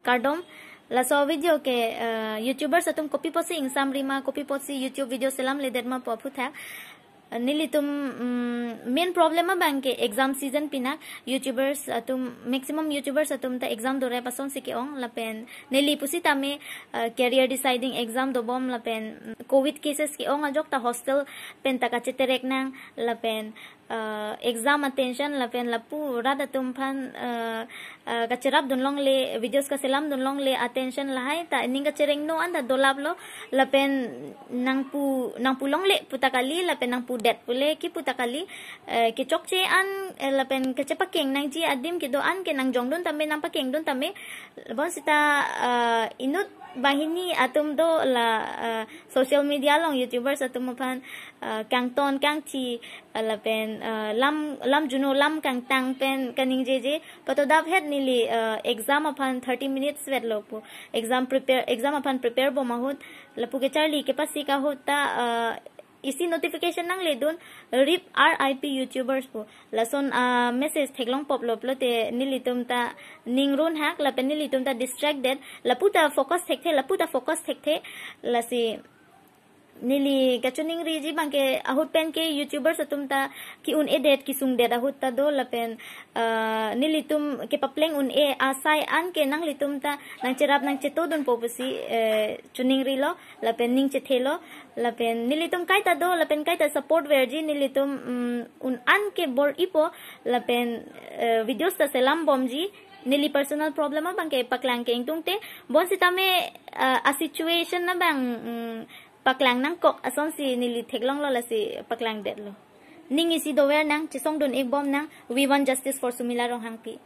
Kardom la so video ke YouTubers atum copy posi exam rima copy posi YouTube video selam ledet ma po phutha nili tum main problem ma bang ke exam season pina YouTubers atum maximum YouTubers atum ta exam dore pason sike ong lapen nili pusi tame career deciding exam do bom lapen covid cases ki ong ajok ta hostel pen ta ka cheterek nang lapen exam attention lapen lapu rada tum phan kacerap dun long le videos ka selam dun long le attention lahai ta ninga cereng no anda dolap lo lapen nang pu long le putakali lapen nang pu det pule ki putakali ki chokche an lapen kechapakeng nang ji adim ki do an ke nang jong dun tame nang pakeng dun tame bon sita inut bahini atum do la social media long YouTubers atum phan kang ton kang chi lapen lam juno lam kang tang pen kaning je patodap het nili exam upon 30 minutes vet lopu exam upon prepare bo mahut lapu ke charli ke pasi ka hota isi notification nang le dun rip RIP YouTubers po lason message theklong pop lop lo te nilitum ta ningrun hak lapen nilitum ta distracted laputa focus thekte lasi nili kachuning riji bangke ahut pen ke YouTubers atum ta ki un edit ki sung det ahut ta do lapen nilitum ke papleng un e asai an ke nang litum ta nang cerap nang cheto don popusi chuning ri lo lapen ning chethelo lapen nilitum kai ta do lapen kai ta support verji nilitum un an ke bor ipo lapen videos ta selam bomji nili personal problem bang ke paklang ke ingtung te bon sitame a situation na bang paklang nang kok ason si nili theklong lo la si paklang det lo ning isi dower nang chisong don ek bom nang we want justice for Sumila Rong Hangpi.